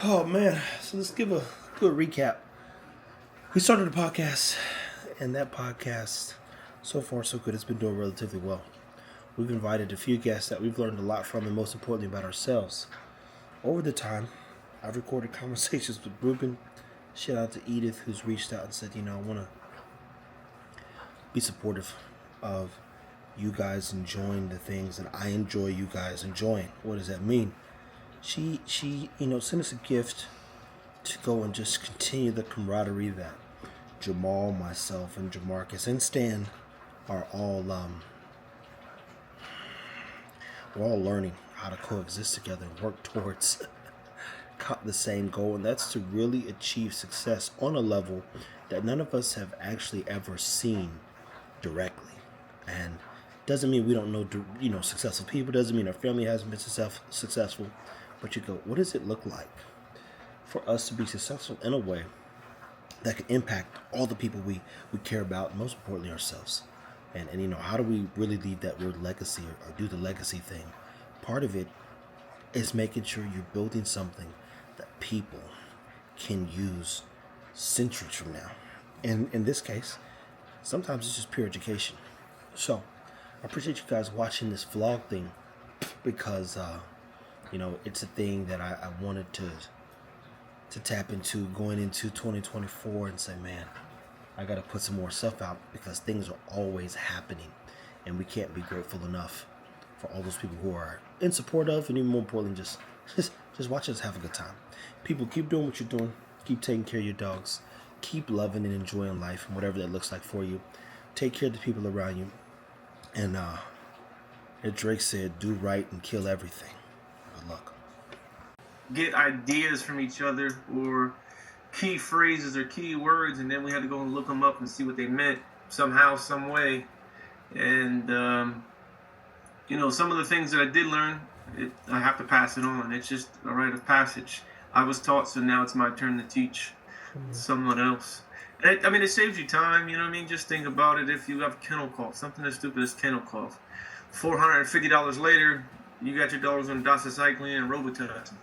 Oh man, so let's do a recap. We started a podcast, and that podcast, so far so good, it's been doing relatively well. We've invited a few guests that we've learned a lot from, and most importantly about ourselves. Over the time, I've recorded conversations with Ruben. Shout out to Edith, who's reached out and said, I want to be supportive of you guys enjoying the things, and I enjoy you guys enjoying. What does that mean? She sent us a gift to go and just continue the camaraderie that Jamal, myself, and Jamarcus and Stan are all we're all learning how to coexist together and work towards the same goal, and that's to really achieve success on a level that none of us have actually ever seen directly. And doesn't mean we don't know successful people. Doesn't mean our family hasn't been successful. But you go, what does it look like for us to be successful in a way that can impact all the people we care about, and most importantly ourselves? And how do we really leave that word legacy or do the legacy thing? Part of it is making sure you're building something that people can use centuries from now. And in this case, sometimes it's just pure education. So I appreciate you guys watching this vlog thing because it's a thing that I wanted to tap into going into 2024 and say, man, I got to put some more stuff out because things are always happening, and we can't be grateful enough for all those people who are in support of, and even more importantly, just watch us have a good time. People, keep doing what you're doing. Keep taking care of your dogs. Keep loving and enjoying life and whatever that looks like for you. Take care of the people around you. And as Drake said, do right and kill everything. Good luck. Get ideas from each other or key phrases or key words, and then we had to go and look them up and see what they meant somehow, some way. And some of the things that I did learn, I have to pass it on. It's just a rite of passage. I was taught, so now it's my turn to teach someone else. It saves you time, Just think about it. If you have kennel cough, something as stupid as kennel cough, $450 later, you got your dollars on doxycycline and Robitussin.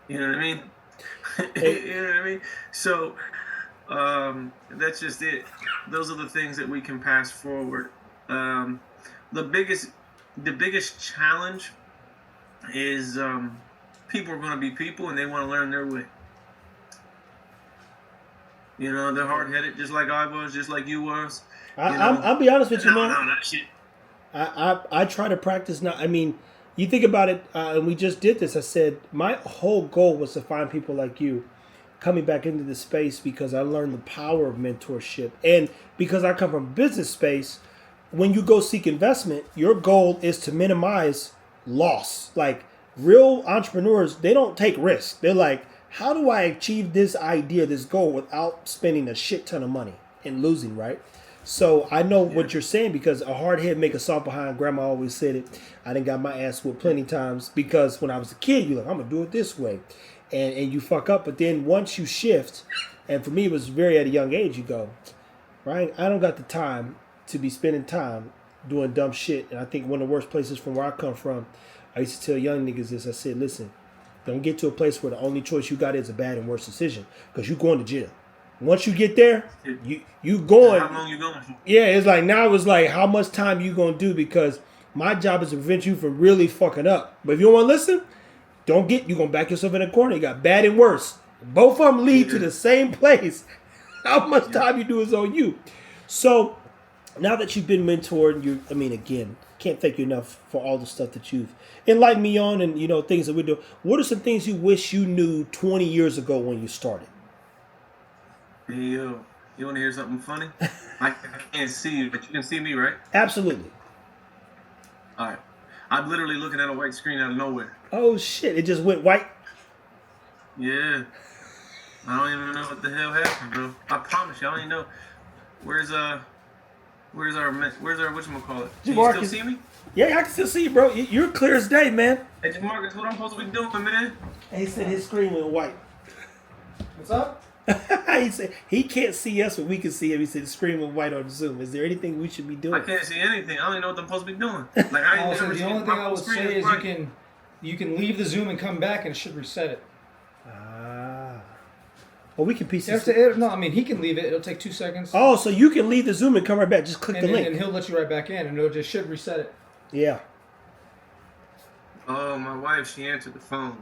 You know what I mean? You know what I mean? So that's just it. Those are the things that we can pass forward. The biggest challenge is people are going to be people, and they want to learn their way. They're hard-headed, just like I was, just like you was. I'll be honest with you, man. No, shit. I try to practice now. You think about it, and we just did this. I said my whole goal was to find people like you coming back into this space because I learned the power of mentorship. And because I come from a business space, when you go seek investment, your goal is to minimize loss. Like real entrepreneurs, they don't take risks. They're like, how do I achieve this idea, this goal, without spending a shit ton of money and losing, right? So I know what you're saying because a hard head make a soft behind. Grandma always said it. I done got my ass whooped plenty times because when I was a kid, you're like, I'm going to do it this way. And you fuck up. But then once you shift, and for me, it was very at a young age, you go, right? I don't got the time to be spending time doing dumb shit. And I think one of the worst places from where I come from, I used to tell young niggas this. I said, listen, don't get to a place where the only choice you got is a bad and worse decision because you're going to jail. Once you get there, you going. How long you going for? Yeah, it's like now it's like how much time you gonna do because my job is to prevent you from really fucking up. But if you don't want to listen, you gonna back yourself in a corner. You got bad and worse. Both of them lead to the same place. How much time you do is on you. So now that you've been mentored, again, can't thank you enough for all the stuff that you've enlightened me on and things that we do. What are some things you wish you knew 20 years ago when you started? Hey, yo, you want to hear something funny? I can't see you, but you can see me, right? Absolutely. All right. I'm literally looking at a white screen out of nowhere. Oh, shit. It just went white? Yeah. I don't even know what the hell happened, bro. I promise you, I don't even know. Where's our whatchamacallit? Can you still see me? Yeah, I can still see you, bro. You're clear as day, man. Hey, Jamarcus, what I'm supposed to be doing, man? He said his screen went white. What's up? He said he can't see us, but we can see him. He said the screen went white on Zoom. Is there anything we should be doing? I can't see anything. I don't even know what I'm supposed to be doing. Like I the only thing I would say is You can leave the Zoom and come back, and it should reset it. Well, we can piece You have this. to edit. No, I mean he can leave it. It'll take 2 seconds. Oh, so you can leave the Zoom and come right back. Just click the link. And he'll let you right back in, and it'll just should reset it. Yeah. Oh, my wife, she answered the phone.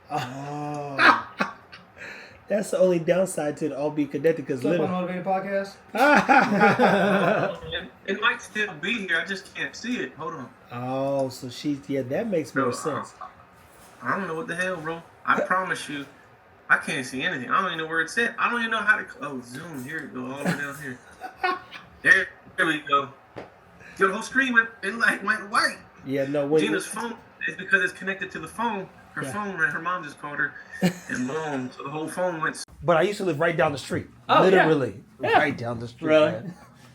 Oh. That's the only downside to the All Be Connected because What's up on literally. Motivated Podcast? It might still be here. I just can't see it. Hold on. Oh, so that makes more sense. I don't know what the hell, bro. I promise you, I can't see anything. I don't even know where it's at. I don't even know how to. Oh, Zoom. Here it go. All the way down here. There we go. The whole screen went white. Yeah, no, when Gina's phone is because it's connected to the phone. Her phone, her mom just called her, and boom, so the whole phone went. But I used to live right down the street. Oh, Literally. yeah. Right down the street. Really? Man.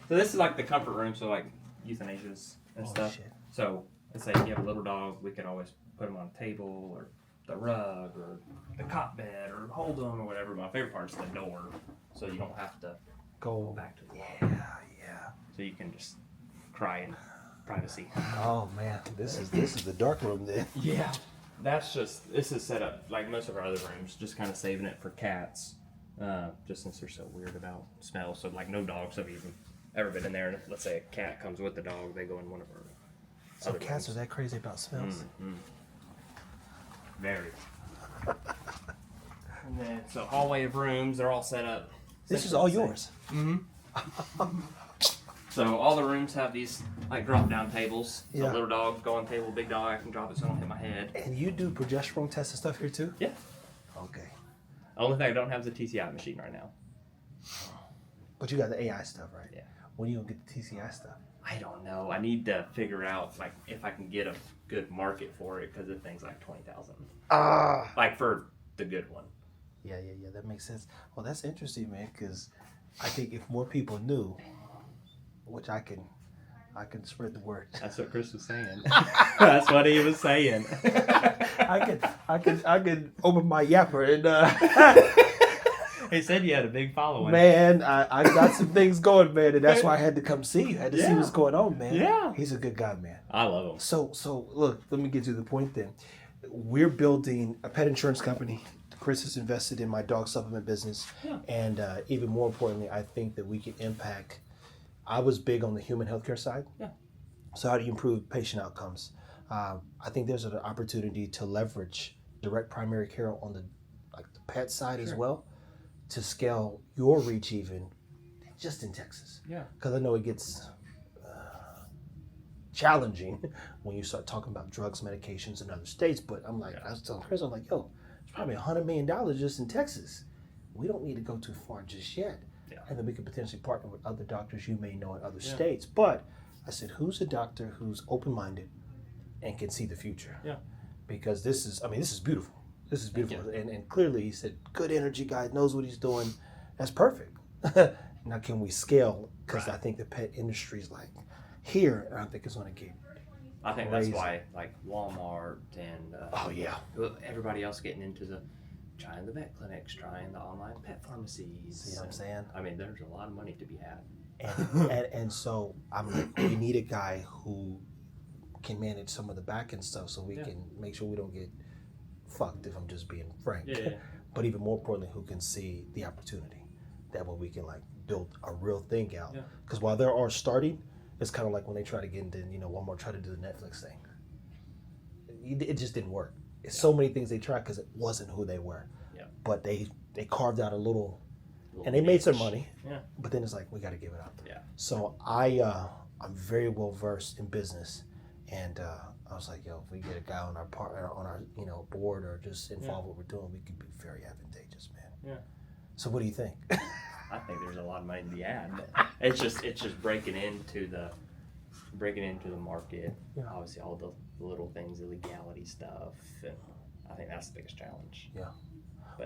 So this is like the comfort room, so like euthanasias and Oh, stuff. shit. So let's say you have a little dog, we could always put them on a table or the rug or the cot bed or hold them or whatever. My favorite part is the door, so you don't have to Go back to the wall. Yeah. So you can just cry in privacy. Oh man, this is the dark room then. Yeah. This is set up like most of our other rooms, just kind of saving it for cats, just since they're so weird about smells. So like no dogs have even ever been in there. And if, let's say a cat comes with the dog, they go in one of our So other cats are rooms. that crazy about smells? Very. And then so hallway of rooms, they're all set up. This is all essentially yours. the same. So all the rooms have these like drop down tables. So Yeah. little dog go on table, big dog I can drop it so I don't hit my head. And you do progesterone tests and stuff here too? Yeah. Okay. Only thing I don't have is the TCI machine right now. But you got the AI stuff, right? Yeah. When you gonna get the TCI stuff? I don't know. I need to figure out like if I can get a good market for it because the thing's like 20,000. Like for the good one. Yeah. That makes sense. Well, that's interesting, man. Because I think if more people knew, which I can spread the word. That's what Chris was saying. That's what he was saying. I could open my yapper and He said you had a big following. man, I got some things going, man, and that's why I had to come see you. I had to see Yeah. what's going on, man. Yeah. He's a good guy, man. I love him. So look, let me get to the point then. We're building a pet insurance company. Chris has invested in my dog supplement business. Yeah. And even more importantly, I think that we can impact. I was big on the human healthcare side. Yeah. So how do you improve patient outcomes? I think there's an opportunity to leverage direct primary care on the pet side as well, to scale your reach even just in Texas. Yeah. Because I know it gets challenging when you start talking about drugs, medications in other states. But I'm like, I was telling Chris, I'm like, yo, it's probably $100 million just in Texas. We don't need to go too far just yet. Yeah. And then we could potentially partner with other doctors you may know in other states. But I said, who's a doctor who's open-minded and can see the future? Yeah. Because this is beautiful. This is beautiful. And clearly he said, good energy guy, knows what he's doing. That's perfect. Now can we scale? Because I think the pet industry is like here, and I think it's going to get I think crazy. that's why like Walmart and Oh yeah. everybody else getting into trying the vet clinics, trying the online pet pharmacies. See what I'm saying? I mean, there's a lot of money to be had. And so I'm like, we need a guy who can manage some of the back end stuff so we can make sure we don't get fucked, if I'm just being frank. Yeah. But even more importantly, who can see the opportunity. That way we can like build a real thing out. Yeah. Because while there are starting, it's kind of like when they try to get into, Walmart tried to do the Netflix thing. It just didn't work. It's so many things they tried because it wasn't who they were. Yeah. But they carved out a little, and they made some money. Yeah. But then it's like, we got to give it up. Yeah. So I'm very well versed in business, and I was like, yo, if we get a guy on our board or just involved what we're doing, we could be very advantageous, man. Yeah. So what do you think? I think there's a lot of money to be had. But it's just breaking into the market. Yeah. Obviously, all the little things, the legality stuff, and I think that's the biggest challenge. Yeah.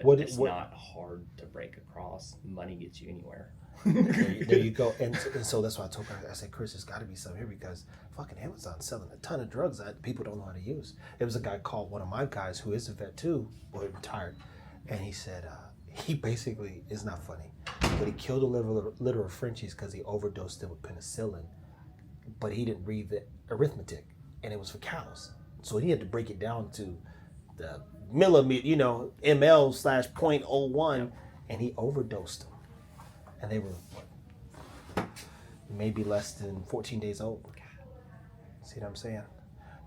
But it's not hard to break across. Money gets you anywhere. There you go. And so that's why I told her, I said, Chris, there's got to be something here because fucking Amazon's selling a ton of drugs that people don't know how to use. It was a guy called one of my guys who is a vet too, but retired, and he said he basically is not funny, but he killed a litter of Frenchies because he overdosed them with penicillin, but he didn't read the arithmetic, and it was for cows. So he had to break it down to the millimeter, ml/.01, and he overdosed them. And they were maybe less than 14 days old. See what I'm saying?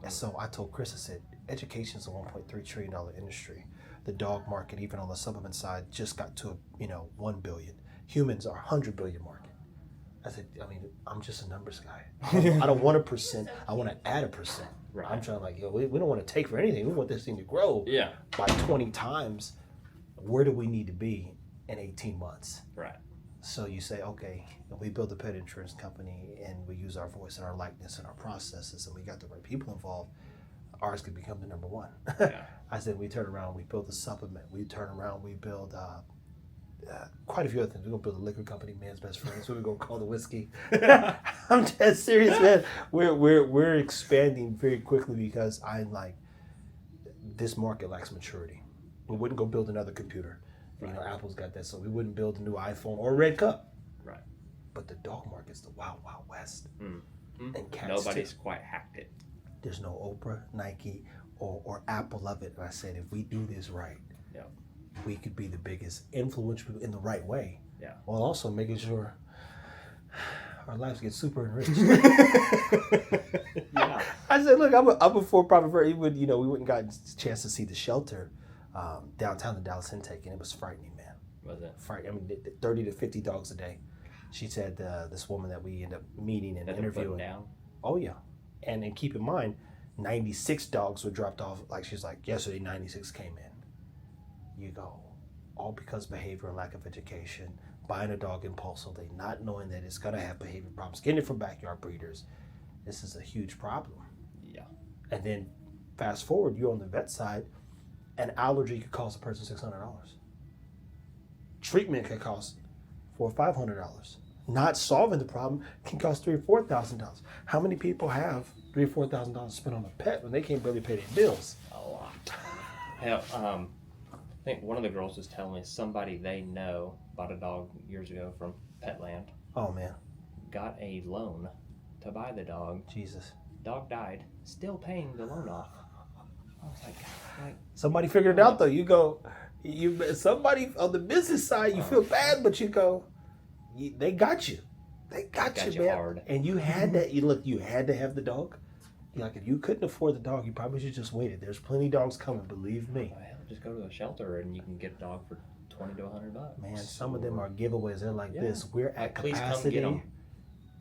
And so I told Chris, I said, education is a $1.3 trillion industry. The dog market, even on the supplement side, just got to 1 billion. Humans are 100 billion market. I said, I'm just a numbers guy. I don't want 1%. I want to add 1%. Right. I'm trying we don't want to take for anything. We want this thing to grow by 20 times. Where do we need to be in 18 months? Right. So you say, okay, we build a pet insurance company and we use our voice and our likeness and our processes and we got the right people involved, ours could become the number one. Yeah. I said, we turn around, we build a supplement, we turn around, we build quite a few other things. We're going to build a liquor company, man's best friends. What we're going to call the whiskey. I'm dead serious, man. We're expanding very quickly because I'm like, this market lacks maturity. We wouldn't go build another computer. Right. Apple's got that, so we wouldn't build a new iPhone or a red cup. Right. But the dog market's the wild, wild west. Mm-hmm. And cats Nobody's too. quite hacked it. There's no Oprah, Nike, or Apple of it. And I said, if we do this right, Yeah. we could be the biggest influential in the right way. Yeah. While also making sure our lives get super enriched. Yeah. I said, look, I'm a for-profit person. We wouldn't got a chance to see the shelter downtown the Dallas Intake, and it was frightening, man. Was it? 30 to 50 dogs a day. She said this woman that we end up meeting and That they're putting interviewing. down. Oh yeah, and keep in mind, 96 dogs were dropped off. Like she's like, yesterday 96 came in. You go, all because behavior and lack of education, buying a dog impulsively, not knowing that it's gonna have behavior problems, getting it from backyard breeders. This is a huge problem. Yeah. And then fast forward, you're on the vet side, an allergy could cost a person $600. Treatment could cost $400 or $500. Not solving the problem can cost $3,000 or $4,000. How many people have $3,000 or $4,000 spent on a pet when they can't barely pay their bills? A lot. Hell, I think one of the girls was telling me somebody they know bought a dog years ago from Petland, Oh man, got a loan to buy the dog. Jesus! Dog died, still paying the loan off. I was like, Somebody figured it out though. Somebody on the business side, you feel bad, but you go, they got you. They got Got you, you man. hard. And you had that. You had to have the dog. Like if you couldn't afford the dog, you probably should just waited. There's plenty of dogs coming. Believe me. well, just go to a shelter and you can get a dog for $20 to $100. Man, some of them are giveaways. They're like Yeah. this. We're at Please come capacity. get 'em.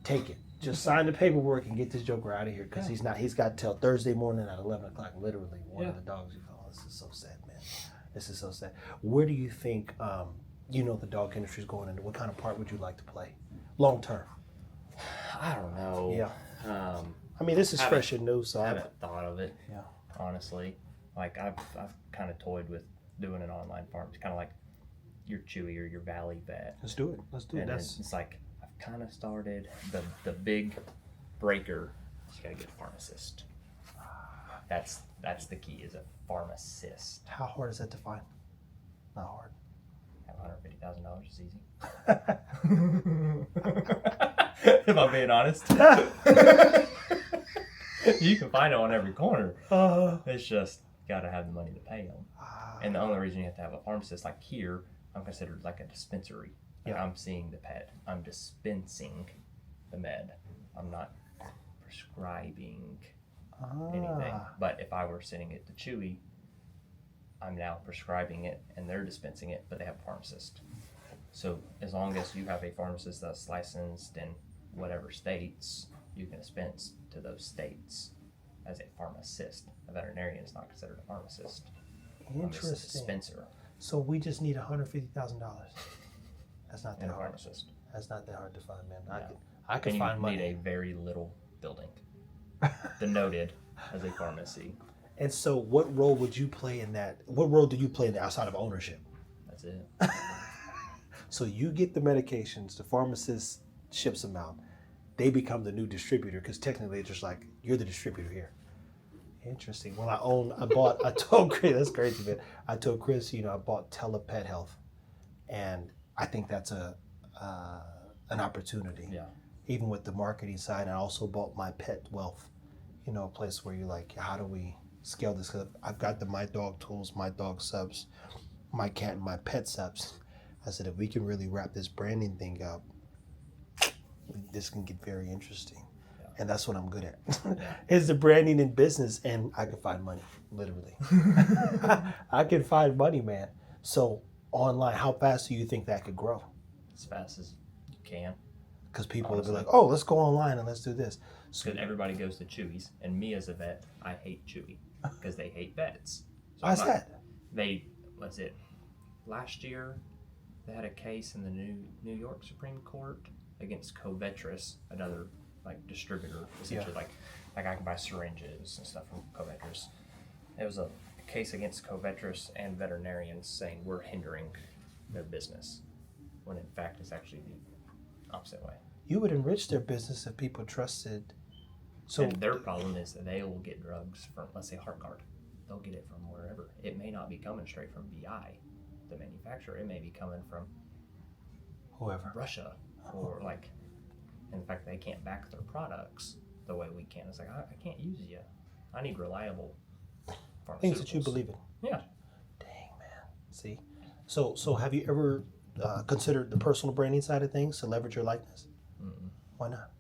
Take it. Just sign the paperwork and get this joker out of here because Yeah. he's got till Thursday morning at 11 o'clock. Literally, one of Yeah. the dogs. You go, oh, this is so sad, man. This is so sad. Where do you think the dog industry is going into? What kind of part would you like to play, long term? I don't know. Yeah. I This is haven't- fresh and new, so I haven't thought of it. Yeah. Honestly, like I've kind of toyed with doing an online farm. It's kind of like your Chewy or your Valley Vet. Let's do it. Let's do it. And That's it's like I've kind of started the big breaker. You gotta get a pharmacist. That's the key, is a pharmacist. how hard is that to find? Not hard. Have $150,000 is easy. If I'm being honest, you can find it on every corner. It's just gotta have the money to pay them. And the only reason you have to have a pharmacist, like here, I'm considered like a dispensary. Like Yeah. I'm seeing the pet. I'm dispensing the med. I'm not prescribing anything. But if I were sitting at the Chewy, I'm now prescribing it and they're dispensing it, but they have a pharmacist. So as long as you have a pharmacist that's licensed in whatever states, you can dispense to those states as a pharmacist. A veterinarian is not considered a pharmacist. I'm just a Interesting. dispenser So we just need $150,000. That's not that and a hard. pharmacist. That's not that hard to find, man. No. I could And you find money. need a very little building, denoted as a pharmacy. And so, what role would you play in that? What role do you play in that outside of ownership? That's it. So you get the medications, the pharmacist ships them out. They become the new distributor because technically it's just like you're the distributor here. Interesting. Well, I told Chris, that's crazy, man. I told Chris, I bought Telepet Health, and I think that's an opportunity. Yeah. Even with the marketing side, I also bought My Pet Wealth. A place where you're like, how do we scale this. Cause I've got the My Dog Tools, My Dog Subs, My Cat and My Pet Subs. I said, if we can really wrap this branding thing up, this can get very interesting. And that's what I'm good at. Is the branding in business, and I can find money, literally. I can find money, man. So online, how fast do you think that could grow? As fast as you can. Because people will Honestly. be like, oh, let's go online and let's do this. So Because everybody goes to Chewy's, and me as a vet, I hate Chewy because they hate vets. So why's I'm not- that? They, was it last year? They had a case in the New York Supreme Court against Covetrus, another like distributor, essentially like I can buy syringes and stuff from Covetrus. It was a case against Covetrus and veterinarians saying we're hindering their business, when in fact it's actually the opposite way. You would enrich their business if people trusted. So And their problem is that they will get drugs from, let's say, HeartGuard. They'll get it from wherever. It may not be coming straight from BI, the manufacturer. It may be coming from whoever. Russia, or like, in fact, they can't back their products the way we can. It's like, I can't use you. I need reliable pharmaceuticals. Things that you believe in. Yeah. Dang, man. See? So have you ever considered the personal branding side of things to leverage your likeness? Mm-mm. Why not?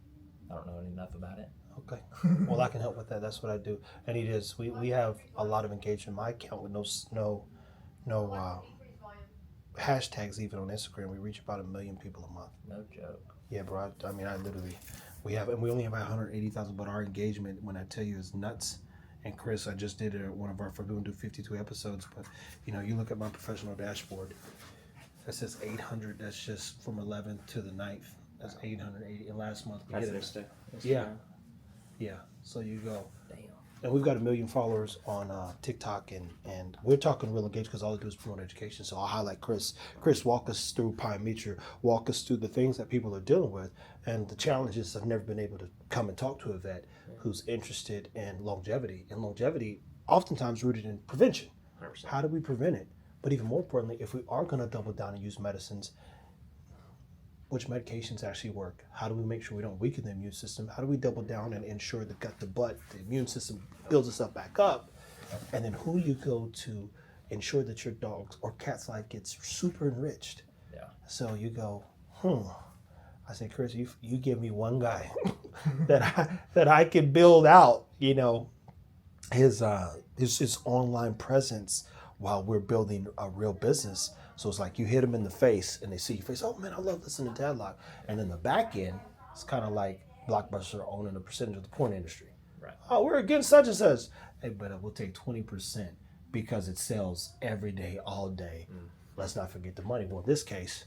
I don't know enough about it. Okay. Well, I can help with that. That's what I do. And it is. We have a lot of engagement. My account with no hashtags even on Instagram. We reach about 1 million people a month. No joke. Yeah, bro. I mean, I literally, we only have about 180,000, but our engagement, when I tell you, is nuts. And Chris, I just did one of our, we're going to do 52 episodes, but you look at my professional dashboard. That says 800. That's just from 11th to the 9th. That's 880. And last month we hit it. Yeah. Yeah. So you go. Damn. And we've got 1 million followers on TikTok, and we're talking real engaged because all they do is promote education. So I'll highlight Chris. Chris, walk us through Pyometra. Walk us through the things that people are dealing with and the challenges. I've never been able to come and talk to a vet who's interested in longevity. And longevity oftentimes rooted in prevention. 100%. How do we prevent it? But even more importantly, if we are going to double down and use medicines, which medications actually work? How do we make sure we don't weaken the immune system? How do we double down and ensure the gut, the butt, the immune system builds itself back up? And then who you go to ensure that your dog's or cat's life gets super enriched? Yeah. So you go, I say, Chris, you give me one guy that I can build out, his online presence while we're building a real business. So it's like you hit them in the face and they see your face. Oh man, I love listening to Tadlock. And then the back end, it's kind of like Blockbuster owning a percentage of the porn industry. Right. Oh, we're against such and such. Hey, but we'll take 20% because it sells every day, all day. Let's not forget the money. Well, in this case,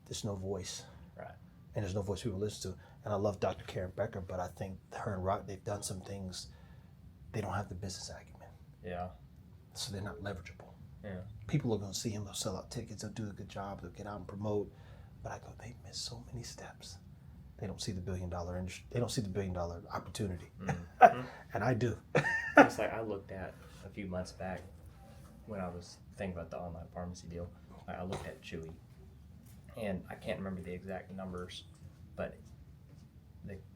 there's no voice. Right. And there's no voice people listen to. And I love Dr. Karen Becker, but I think her and Rock, they've done some things. They don't have the business acumen. Yeah. So they're not leverageable. Yeah. People are going to see him, they'll sell out tickets, they'll do a good job, they'll get out and promote. But I go, they miss so many steps. They don't see the $1 billion industry. They don't see the $1 billion opportunity. And I do. It's like I looked at a few months back when I was thinking about the online pharmacy deal. I looked at Chewy, and I can't remember the exact numbers, but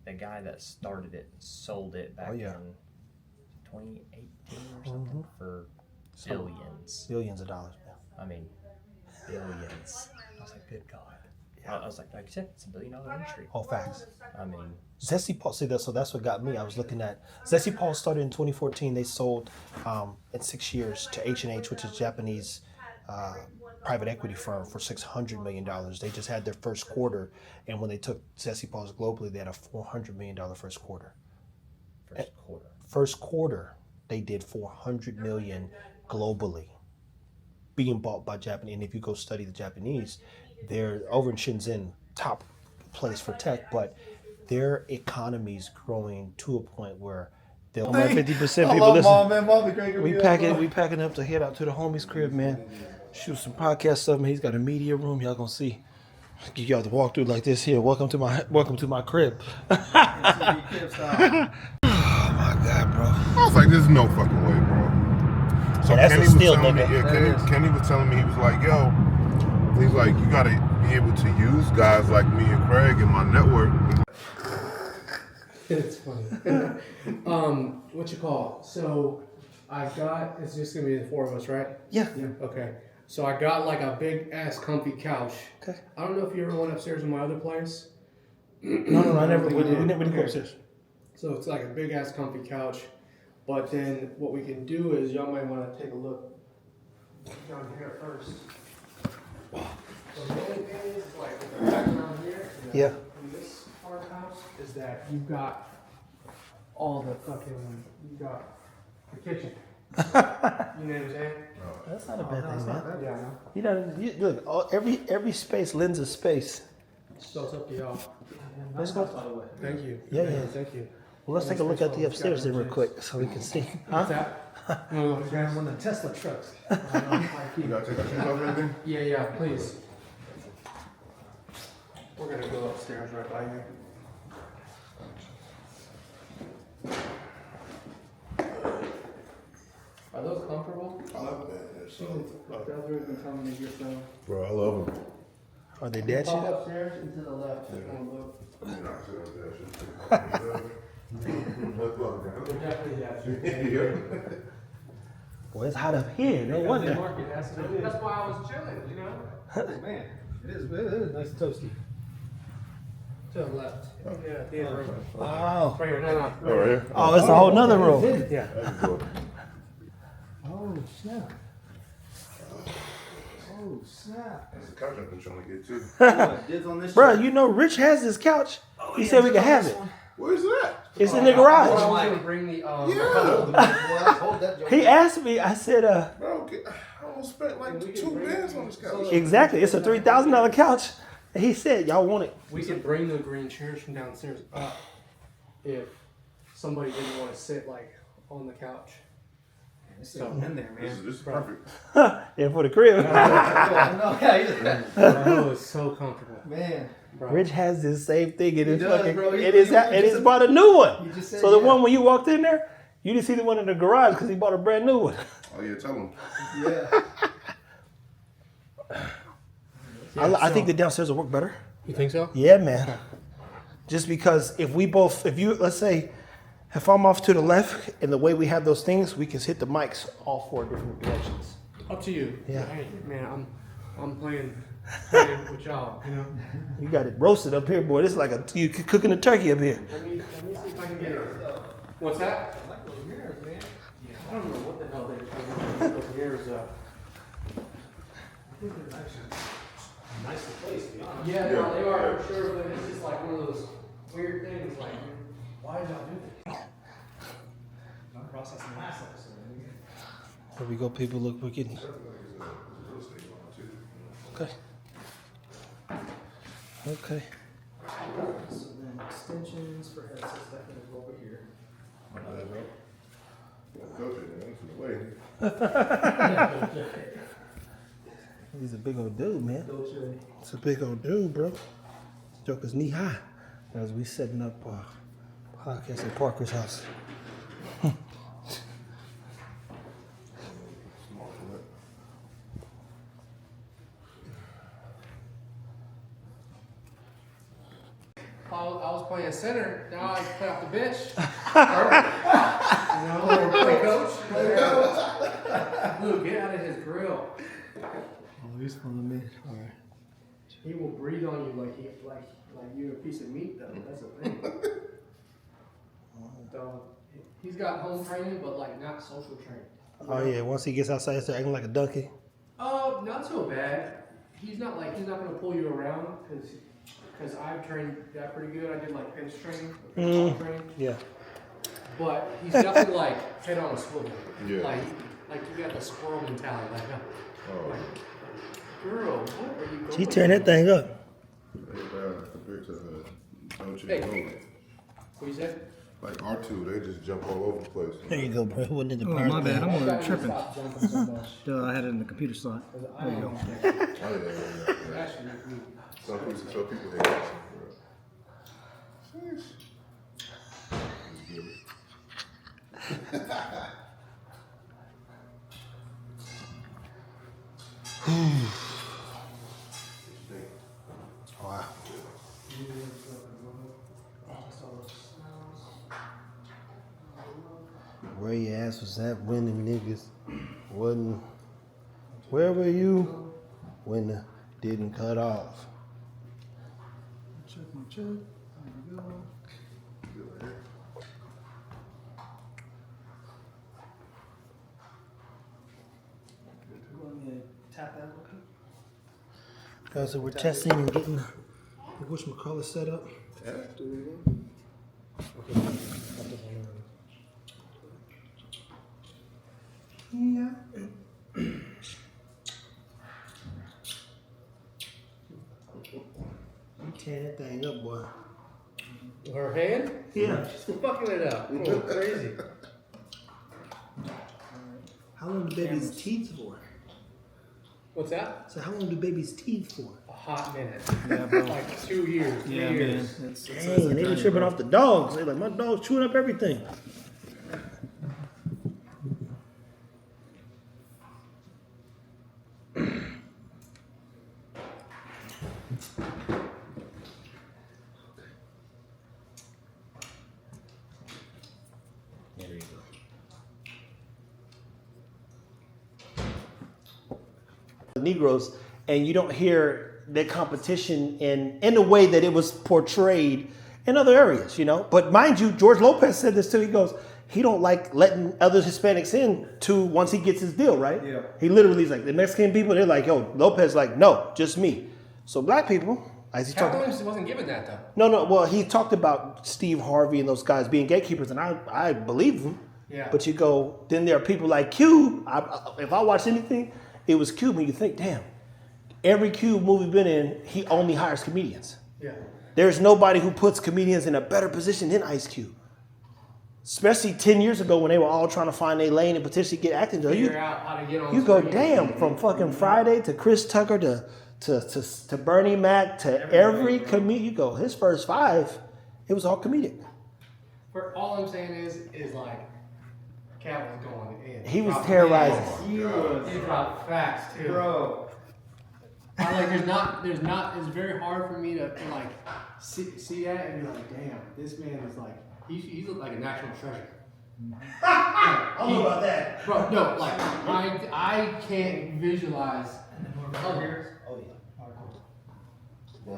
the guy that started it sold it back in 2018 or something for billions. Billions of dollars, man. I mean, billions. I was like, good God. I was like you said, it's $1 billion industry. All facts. I mean, Zesty Paws, see that, so that's what got me. I was looking at Zesty Paws started in 2014. They sold in 6 years to H&H, which is Japanese private equity firm, for $600 million. They just had their first quarter, and when they took Zesty Paws globally, they had a $400 million first quarter. First quarter, they did $400 million globally, being bought by Japanese. And if you go study the Japanese, they're over in Shenzhen, top place for tech, but their economy's growing to a point where they'll 50% people listen. Mom, man. Mom, the great We packing up to head out to the homie's crib, man. Shoot some podcast stuff, man. He's got a media room. Y'all gonna see. Give y'all the walkthrough like this here. Welcome to my crib. Oh my God, bro. I was like, there's no fucking way, bro. So Yeah, that's Kenny a was steal, telling me, nigga. Kenny was telling me, he was like, yo, he's like, you gotta be able to use guys like me and Craig in my network. It's funny. So It's just gonna be the four of us, right? Yeah. Okay. So I got like a big ass comfy couch. Okay. I don't know if you ever went upstairs in my other place. No, I never. We never did go upstairs. So it's like a big ass comfy couch. But then what we can do is y'all might want to take a look down here first. So the only thing is like the background here. Yeah. In this part of the house is that you've got all the fucking the kitchen. You know what I'm saying? That's not a bad thing, man. Yeah, I know. You know, look, every space lends a space. So it's up to y'all. Let's go. Thank you. Yeah. Thank you. Well, let's take a look at the upstairs then real quick so we can see. What's that? No, One of the Tesla trucks. You gotta take our shoes off or anything? yeah, please. We're gonna go upstairs right by here. Are those comfortable? I love that. Brother's been telling me to get some. Bro, I love them. Are they dead shit? Pop upstairs and to the left. Just wanna look. You're not sitting up there. We're definitely that. Boy, it's hot up here. No wonder. That's why I was chilling, you know? Man, it is nice and toasty. To the left. Yeah, the other room. Wow. Right here, no. Oh, right here? Oh, it's a whole nother room. Yeah. That's good. Oh, snap. Oh, snap. That's the couch I've been trying to get to. Dibs on this Bro, you know Rich has this couch. He said we could have it. Where's that? It's in the I garage. was gonna bring the Yeah. He asked me, I said, Bro, I almost spent like 2 bands on this couch. exactly. It's a $3,000 couch. And he said, y'all want it. We could bring the green chairs from downstairs up if somebody didn't want to sit like on the couch. So in there, This man. is perfect. Yeah, for the crib. Oh, it's so comfortable. Man. Bro. Rich has this same thing in his does, fucking. bro. It is bought a new one. You just said, So the yeah. one when you walked in there, you didn't see the one in the garage because he bought a brand new one. Oh, yeah, tell him. Yeah. I think the downstairs will work better. You think so? Yeah, man. Just because if you, let's say, if I'm off to the left and the way we have those things, we can hit the mics all four different directions. Up to you. Yeah. Hey, man, I'm playing with y'all. You know. You got it roasted up here, boy. This is like you cooking a turkey up here. Let me see if I can get it. What's that? I like those mirrors, man. Yeah, I don't know what the hell they're doing. Those mirrors up. I think they're actually nice to place, to be honest. Yeah, no, they are for sure, but it's just like one of those weird things. Like, why did y'all do that? I'm processing the last episode. There we go, people. Look, we're getting. Okay. Okay. So then extensions for headsets, that can go over here. He's a big old dude, man. It's a big old dude, bro. This joker's knee high. As we setting up podcast at Parker's house. I was playing center. Now I play off the bench. You know, or play coach. Luke, get out of his grill. Oh, he's fun, man. All right. He will breathe on you like you're a piece of meat, though. That's the thing. So, he's got home training, but like not social training. Oh yeah, once he gets outside, he starts acting like a donkey. Not so bad. He's not gonna pull you around because I've trained that pretty good. I did like bench training, home training. Yeah. But he's definitely like head on a swivel. Yeah. Like you got the squirrel mentality. Like, Oh, girl, what are you going? She turned that thing up. compared to Don't You Hey. Know. What you said? Like R2, they just jump all over the place. There you go, bro. Wasn't in the Oh, power my bad. thing. I'm tripping. Stop jumping so much. I had it in the computer slot. There you go. Oh, yeah. Actually, Some people hate that. Sheesh. Wow. Where you at? ass was at when them niggas wasn't. Where were you when the didn't cut off? Check my check. There we go. Tap that real quick. So we're testing and getting the whatchamacallit set up. Yeah. You tear that thing up, boy. Her hand? Yeah. She's fucking it up. Oh, crazy. How long do babies' teeth for? What's that? So how long do babies' teeth for? A hot minute. Yeah, bro. Like 2 years, 3 years. Dang, they be tripping off the dogs. They like, my dog's chewing up everything. There you go. Negroes, and you don't hear their competition in the way that it was portrayed in other areas, you know. But mind you, George Lopez said this too. He goes, he don't like letting other Hispanics in to once he gets his deal, right? Yeah. He literally is like, the Mexican people, they're like, yo, Lopez like, no, just me. So black people, as he Cat talked Williams wasn't given that though. no, well, he talked about Steve Harvey and those guys being gatekeepers, and I believe him. Yeah. But you go, then there are people like Cube. If I watch anything, it was Cube, and you think, damn, every Cube movie been in, he only hires comedians. Yeah. There's nobody who puts comedians in a better position than Ice Cube. Especially 10 years ago when they were all trying to find their lane and potentially get acting jobs. Figure out how to get on You go, screen. damn, from fucking Friday to Chris Tucker to Bernie Mac to every comedian. You go, his first 5, it was all comedic. For all I'm saying is like, Cat was going in. He was Dropped terrorizing. facts. He dropped facts too. Bro, I like it's very hard for me to like see that and be like, damn, this man is like he's like a national treasure. I don't know about that. Bro, no, like I can't visualize. Oh, yeah. Bro, oh my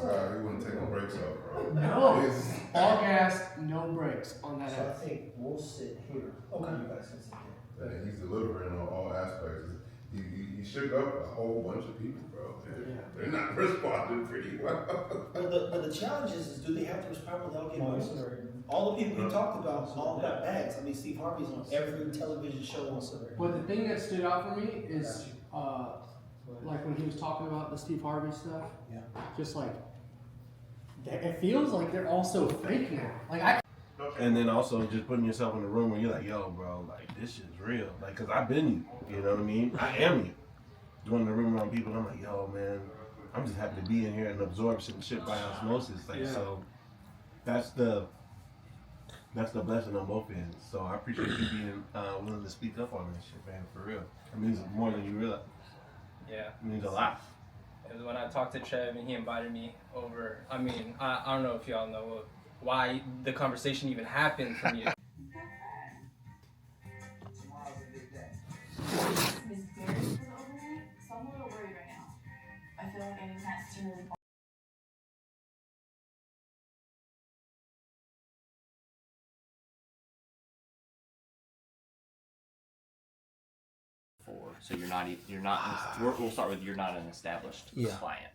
God, he wouldn't take no breaks off, bro. No, He's- all gas, no brakes on that So I ass. think we'll sit here. Okay, you guys can sit here. And he's delivering on all aspects. He shook up a whole bunch of people, bro. They're not responding pretty well. But the challenge is do they have to respond when they all get money? All the people he talked about all got bags. I mean, Steve Harvey's on every television show on Sunday. But the thing that stood out for me is like when he was talking about the Steve Harvey stuff. Yeah. Just like it feels like they're all so fake now. Like I. and then also just putting yourself in the room where you're like, yo, bro, like this shit's real. Like, cause I've been you know what I mean? I am you. Going in the room around people, and I'm like, yo, man, I'm just happy to be in here and absorb some shit by osmosis. Like, so that's the blessing on both ends. So I appreciate you being willing to speak up on this shit, man, for real. It means more than you realize. Yeah. It means a lot. And when I talked to Trev and he invited me over, I mean, I don't know if y'all know why the conversation even happened from you. Tomorrow's a big day. Miss Beard is overnight, so I'm a little worried right now. I feel like I need Matt to really. So you're not. We'll start with you're not an established client.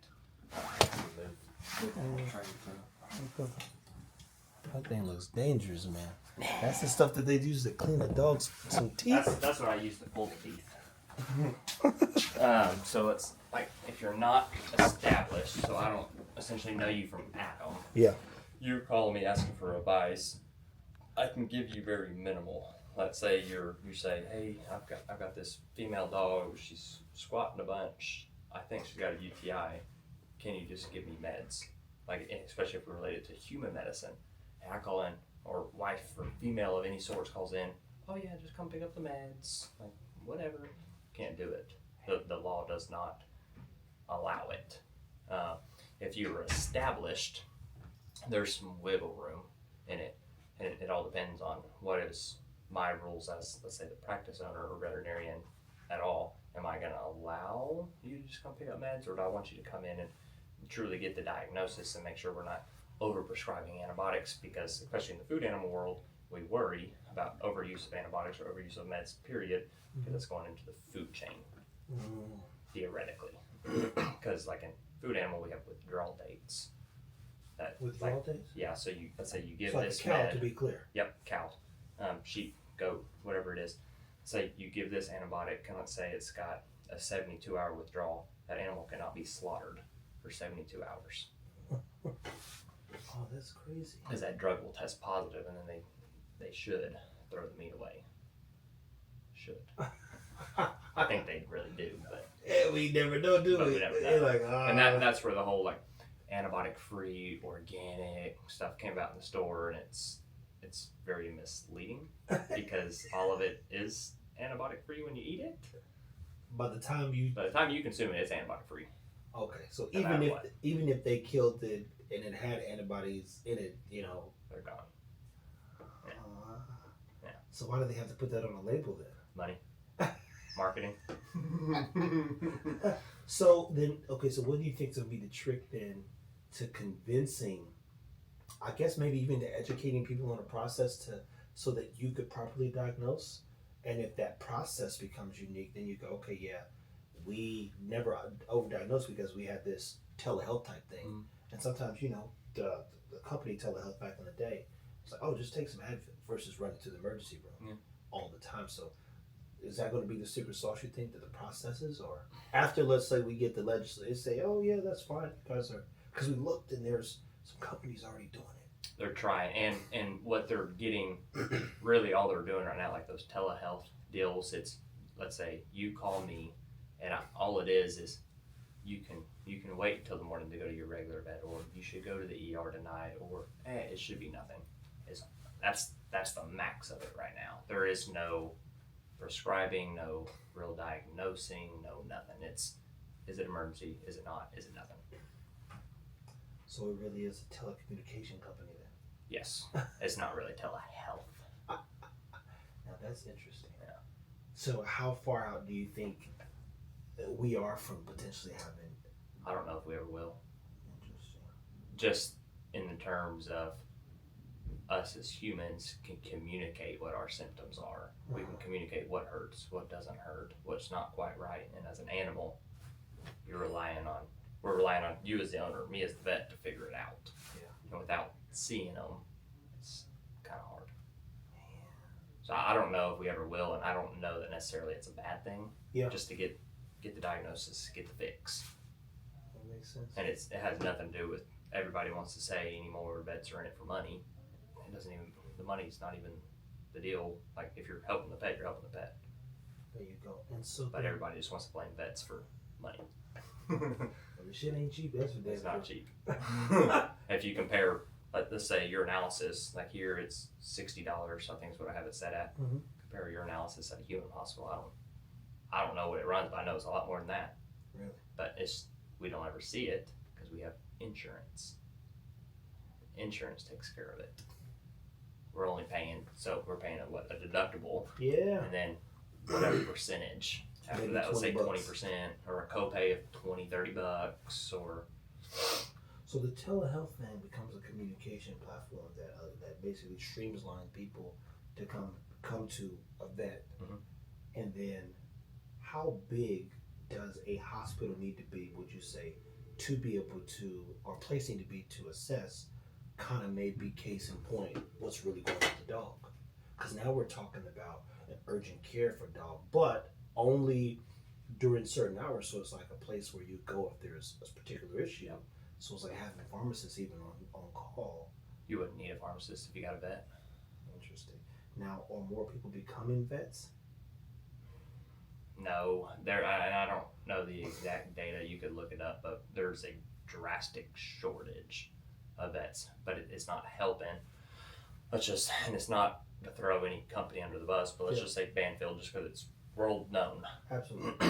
That thing looks dangerous, man. That's the stuff that they use to clean a dog's some teeth. That's what I use to pull the teeth. So it's like if you're not established, so I don't essentially know you from Adam. Yeah. You're calling me asking for advice. I can give you very minimal. Let's say you say, hey, I've got this female dog. She's squatting a bunch. I think she's got a UTI. Can you just give me meds? Like, especially if we're related to human medicine. And I call in, or wife or female of any sort calls in. Oh yeah, just come pick up the meds. Like whatever. Can't do it. The law does not allow it. If you were established, there's some wiggle room in it, and it all depends on what is my rules as, let's say, the practice owner or veterinarian at all. Am I going to allow you to just come pick up meds, or do I want you to come in and truly get the diagnosis and make sure we're not over-prescribing antibiotics? Because especially in the food animal world, we worry about overuse of antibiotics or overuse of meds, period, because it's going into the food chain, theoretically. Because like in food animal, we have withdrawal dates. Withdrawal like, dates? Yeah, so you, let's say you give It's like this a cow, med. to be clear. Yep, cow, sheep, goat, whatever it is. Say you give this antibiotic, and let's say it's got a 72-hour withdrawal. That animal cannot be slaughtered for 72 hours. Oh, that's crazy. Because that drug will test positive, and then they should throw the meat away. Should. I think they really do, but Yeah, we never know, do But we? we never know. They're like, and that's where the whole like antibiotic-free, organic stuff came about in the store, and it's very misleading because all of it is antibiotic-free when you eat it. by the time you By the time you consume it, it's antibiotic-free. okay, so No matter even if what. even if they killed it and it had antibodies in it, you know. They're gone. Yeah. Yeah. So why do they have to put that on a label then? Money, marketing. So then, okay, so what do you think is gonna be the trick then to convincing? I guess maybe even to educating people on the process so that you could properly diagnose. And if that process becomes unique, then you go, okay, yeah, we never overdiagnosed because we had this telehealth type thing. Mm. And sometimes, you know, the company telehealth back in the day, it's like, oh, just take some Advil versus running to the emergency room all the time. So is that going to be the secret sauce, you think, to the processes? Or after, let's say, we get the legislature say, oh, yeah, that's fine. Because we looked and there's some companies already doing it. They're trying, and what they're getting, really all they're doing right now, like those telehealth deals, it's, let's say you call me, and all it is you can wait until the morning to go to your regular vet, or you should go to the ER tonight, or it should be nothing. That's the max of it right now. There is no prescribing, no real diagnosing, no nothing. Is it emergency? Is it not? Is it nothing? So it really is a telecommunication company then. Yes, it's not really telehealth. Now that's interesting. Yeah. So how far out do you think we are from potentially having? I don't know if we ever will. Interesting. Just in the terms of us as humans can communicate what our symptoms are. We can communicate what hurts, what doesn't hurt, what's not quite right. And as an animal, we're relying on you as the owner, me as the vet, to figure it out. Yeah. And without seeing them, it's kind of hard. So I don't know if we ever will, and I don't know that necessarily it's a bad thing. Yeah. Just to get the diagnosis, get the fix. That makes sense. And it has nothing to do with everybody wants to say anymore vets are in it for money. It doesn't even, the money's not even the deal. Like if you're helping the pet, you're helping the pet. There you go. And so But everybody just wants to blame vets for money. well, the shit ain't cheap. That's what It's damn not sure. cheap. If you compare, let's say your analysis, like here it's $60, I think is what I have it set at. Mhm. Compare your analysis at a human hospital. I don't know what it runs, but I know it's a lot more than that. Really? But we don't ever see it because we have insurance. Insurance takes care of it. We're only paying, we're paying a deductible, Yeah. and then whatever percentage. After Maybe that, let's say 20 20%, or a copay of $20-$30, or So the telehealth thing becomes a communication platform that basically streamlines people to come to a vet. Mhm. And then, how big does a hospital need to be? Would you say to be able to, or place need to be to assess, kind of maybe case in point, what's really going on with the dog? Because now we're talking about an urgent care for dog, but only during certain hours. So it's like a place where you go if there's a particular issue. Yep. So it's like having pharmacists even on call. you wouldn't need a pharmacist if you got a vet. Interesting. Now, are more people becoming vets? No, I don't know the exact data. You could look it up, but there's a drastic shortage of vets, but it's not helping. And it's not to throw any company under the bus, but let's just say Banfield, just because it's world known. Absolutely.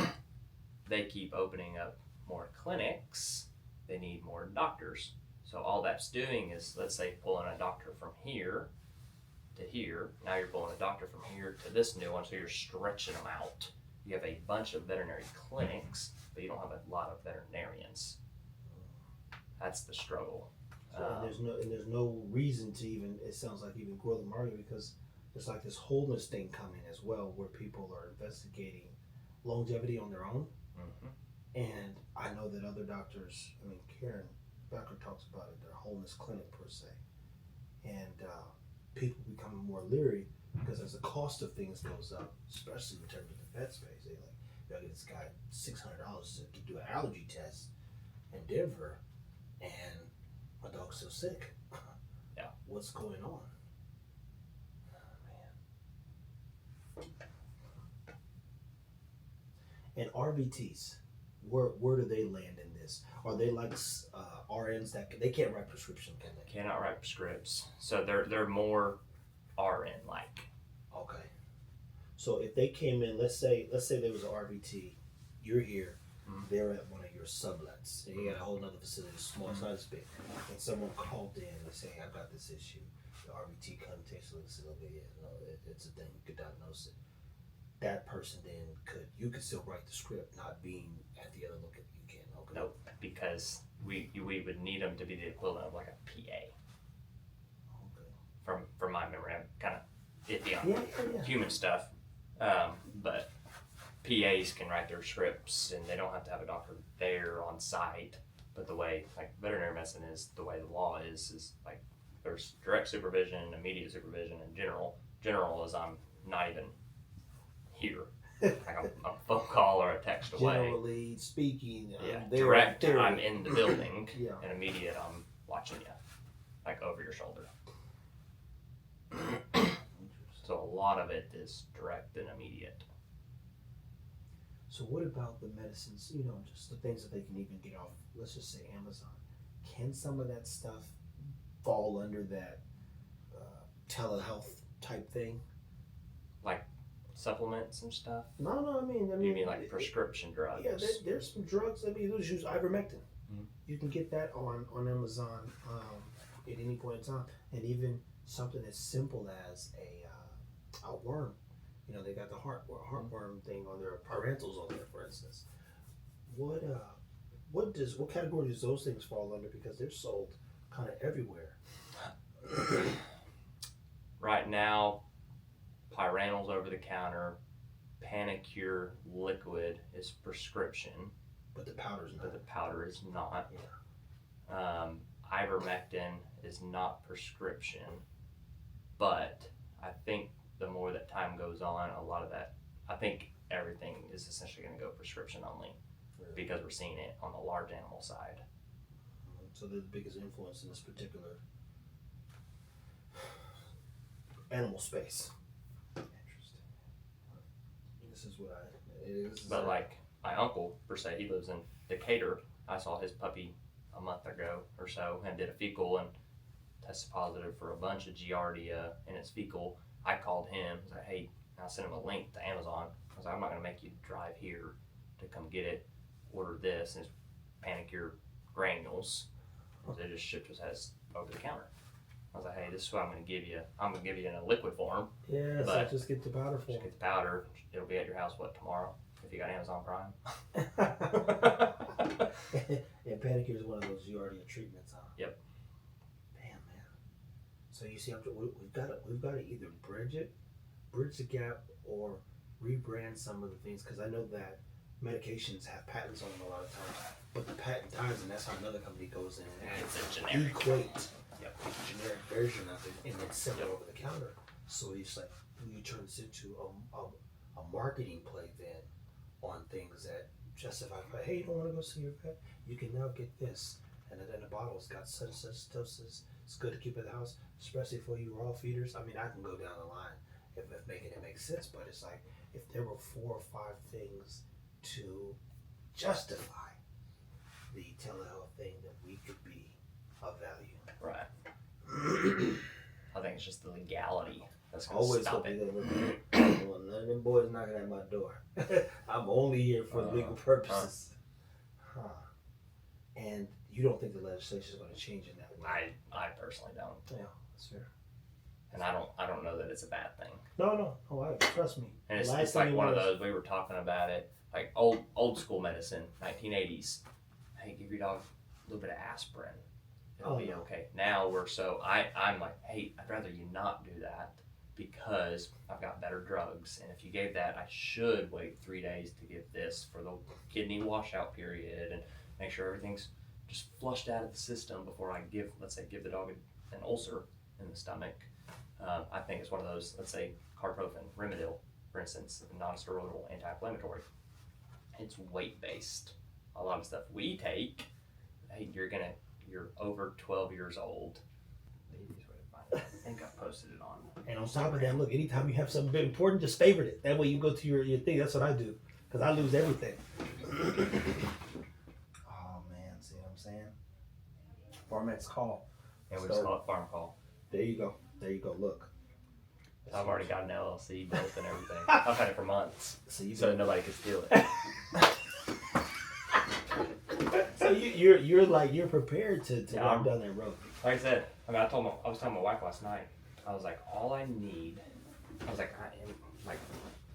They keep opening up more clinics. They need more doctors. So all that's doing is, let's say, pulling a doctor from here to here. Now you're pulling a doctor from here to this new one, so you're stretching them out. You have a bunch of veterinary clinics, but you don't have a lot of veterinarians. That's the struggle. And there's no reason to even, it sounds like, even grow the market, because there's like this wholeness thing coming as well, where people are investigating longevity on their own. Mm-hmm. And I know that other doctors, I mean, Karen Becker talks about it, their wholeness clinic per se. And people becoming more leery because as the cost of things goes up, especially in terms of the vet space, they like, you gotta get this guy $600 to do an allergy test in Denver, and my dog's still sick. Yeah. What's going on? And RVTs, where do they land in this? Are they like RNs that they can't write prescription, can they? Cannot write prescripts, so they're more RN like. Okay. So if they came in, let's say there was an RVT, you're here, they're at one of your sublets, and you got a whole nother facility, small, it's not as big, and someone called in and say, I got this issue. The RVT comes, takes a look, says, okay, yeah, no, it's a thing, you could diagnose it. That person then you could still write the script, not being at the other look at you can. Okay. Nope, because we would need them to be the equivalent of like a PA. Okay. From my memory, I'm kind of iffy on Yeah. human stuff, but PAs can write their scripts and they don't have to have a doctor there on site. But the way like veterinary medicine is, the way the law is like there's direct supervision, immediate supervision, and general. General is I'm not even here. Like a phone call or a text away. Generally speaking, Yeah, they're direct, there. I'm in the building, Yeah. and immediate, I'm watching you, like over your shoulder. So a lot of it is direct and immediate. So what about the medicines, just the things that they can even get off, let's just say Amazon. Can some of that stuff fall under that telehealth type thing? Like supplements and stuff? No, I mean, You mean like prescription drugs? Yeah, there's some drugs. I mean, you use ivermectin. Mhm. You can get that on Amazon at any point in time, and even something as simple as a worm. They got the heartworm thing on their parentals on there, for instance. What category does those things fall under? Because they're sold kind of everywhere. Right now, Pyrantel's over the counter. Panicure liquid is prescription, But the powder's but not. the powder is not. Ivermectin is not prescription, but I think the more that time goes on, a lot of that, I think everything is essentially going to go prescription only because we're seeing it on the large animal side. So they're the biggest influence in this particular animal space. Interesting. This is what it is. But like my uncle, per se, he lives in Decatur. I saw his puppy a month ago or so and did a fecal and tested positive for a bunch of Giardia in its fecal. I called him, was like, hey, I sent him a link to Amazon. I was like, I'm not gonna make you drive here to come get it. Order this, and it's Panicure granules. They just shipped us as over the counter. I was like, hey, this is what I'm gonna give you. I'm gonna give you in a liquid form. Yeah, so But- just get the powder Just form. get the powder. It'll be at your house, tomorrow? If you got Amazon Prime. And Panicure is one of those Giardia treatments, huh? Yep. Damn, man. So you see, we've got to either bridge the gap, or rebrand some of the things, because I know that medications have patents on them a lot of times, but the patent dies, and that's how another company goes in and It's adds a generic. equate Yep. a generic version of it and then sell it over the counter. So it's like you turn this into a marketing play then on things that justify, hey, you don't want to go see your vet, you can now get this, and then the bottle's got such and such doses. It's good to keep at the house, especially for you raw feeders. I mean, I can go down the line if making it make sense, but it's like if there were 4 or 5 things to justify the telehealth thing, that we could be of value. Right. I think it's just the legality that's gonna Always stop hope it. you're gonna look at well, none of them boys knocking at my door. I'm only here for legal purposes. Huh. And you don't think the legislation is going to change in that way? I personally don't. Yeah, that's fair. and I don't know that it's a bad thing. No. Trust me. And it's, Last it's like thing one of was- those, we were talking about it, like old school medicine, 1980s. Hey, give your dog a little bit of aspirin. It'll be okay. Now I'm like, hey, I'd rather you not do that because I've got better drugs. And if you gave that, I should wait 3 days to give this for the kidney washout period and make sure everything's just flushed out of the system before I give the dog an ulcer in the stomach. I think it's one of those, let's say carprofen, Rimadyl, for instance, non-steroidal anti-inflammatory. It's weight-based. A lot of stuff we take, hey, you're over 12 years old. I think I posted it on. And on top of that, look, anytime you have something important, just favorite it. That way you go to your thing. That's what I do. Because I lose everything. Oh man, see what I'm saying? Farmex call. And we just call it Farm Call. There you go. Look. I've already got an LLC built and everything. I've had it for months, So you so nobody could steal it. So you're prepared to Yeah, walk I'm- down that road. Like I said, I mean, I was telling my wife last night. I was like, all I need. I was like,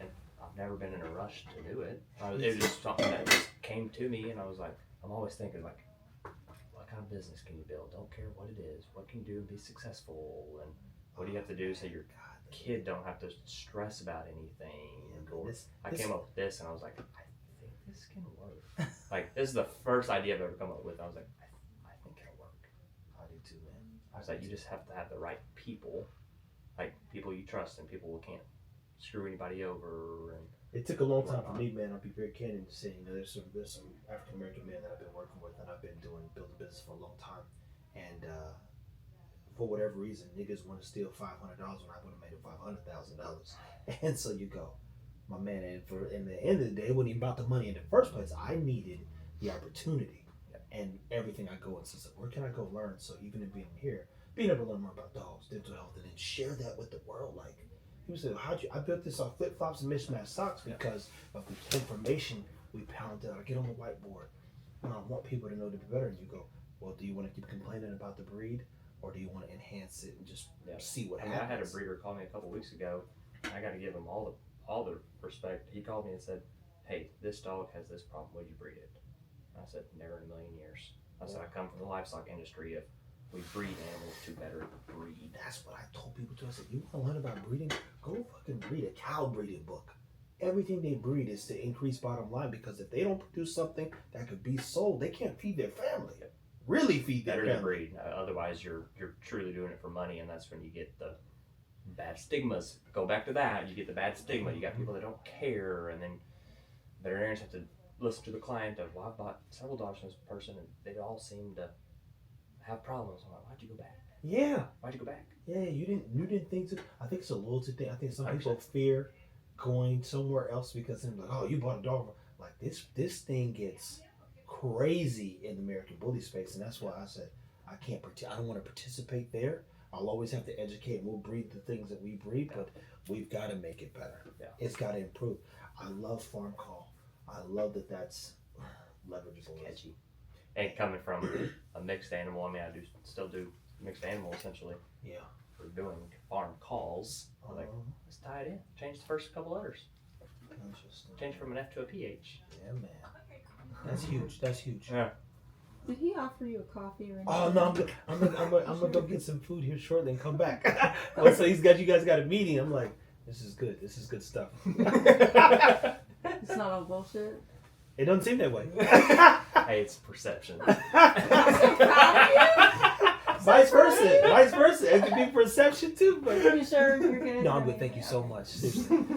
and I've never been in a rush to do it. It was just something that just came to me, and I was like, I'm always thinking like, what kind of business can you build? Don't care what it is. What can you do and be successful? And what do you have to do so your kid don't have to stress about anything? Or I came up with this, and I was like, I think this can work. Like, this is the first idea I've ever come up with. I was like, I think it'll work. I do too, man. I was like, you just have to have the right people, like people you trust and people who can't screw anybody over. And It took a long time for me, man. I'll be very candid to say, there's some African American men that I've been working with and I've been building business for a long time. And for whatever reason, niggas want to steal $500 when I would have made it $500,000. And so you go, my man. And in the end of the day, it wasn't even about the money in the first place. I needed the opportunity. And everything I go and says, where can I go learn? So even in being here, being able to learn more about dogs, dental health, and then share that with the world. Like people say, I built this off flip flops and mismatched socks because of the information we pounded out. I get on the whiteboard and I want people to know to be better. And you go, well, do you want to keep complaining about the breed, or do you want to enhance it and just see what happens? I had a breeder call me a couple weeks ago. I got to give him all the respect. He called me and said, hey, this dog has this problem. Would you breed it? I said, never in a million years. I said, I come from the livestock industry. If we breed animals to better breed. That's what I told people too. I said, you want to learn about breeding? Go fucking read a cow breeding book. Everything they breed is to increase bottom line, because if they don't produce something that could be sold, they can't feed their family. Really feed their Better to family. breed. Otherwise, you're truly doing it for money, and that's when you get the bad stigmas. Go back to that. You get the bad stigma. You got people that don't care, and then veterinarians have to listen to the client of, well, I bought several dogs from this person and they all seem to have problems. I'm like, why'd you go back? Yeah. Why'd you go back? Yeah, you didn't think so. I think it's a loyalty thing. I think some people fear going somewhere else because they're like, oh, you bought a dog. Like this thing gets crazy in the American bully space, and that's why I said I don't want to participate there. I'll always have to educate, and we'll breed the things that we breed, but we've got to make it better. Yeah. It's got to improve. I love Farm Call. I love that's leverageable. Catchy. And coming from a mixed animal, I mean, I still do mixed animal essentially. Yeah. We're doing farm calls. I'm like, let's tie it in. Change the first couple letters. Interesting. Change from an F to a PH. Yeah, man. That's huge. That's huge. Yeah. Did he offer you a coffee or anything? Oh no, I'm gonna go get some food here shortly and come back. Oh, so you guys got a meeting. I'm like, this is good. This is good stuff. It's not all bullshit. It doesn't seem that way. Hey, it's perception. Vice versa. It could be perception too. But You sure you're good? no, I'm good. Thank you so much. Seriously.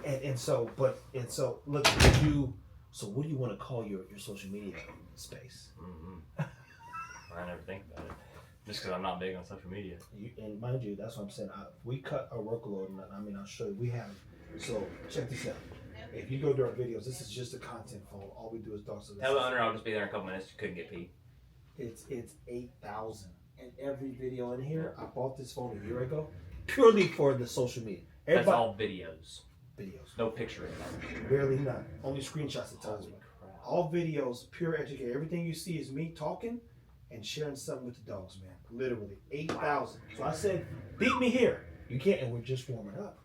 And so look, so what do you want to call your social media space? Mm-hmm. I never think about it. Just because I'm not big on social media. And mind you, that's what I'm saying. We cut our workload, and I mean, I'll show you. We have. So check this out. If you go to our videos, this is just the content phone. All we do is talk. So Tell the owner I'll just be there in a couple minutes. You couldn't get pee. It's 8,000, and every video in here. I bought this phone a year ago, purely for the social media. That's all videos. Videos. No picture in there. Barely none. Only screenshots at times. Holy crap. All videos, pure education. Everything you see is me talking, and sharing something with the dogs, man. Literally 8,000. So I said, beat me here. You can't, and we're just warming up.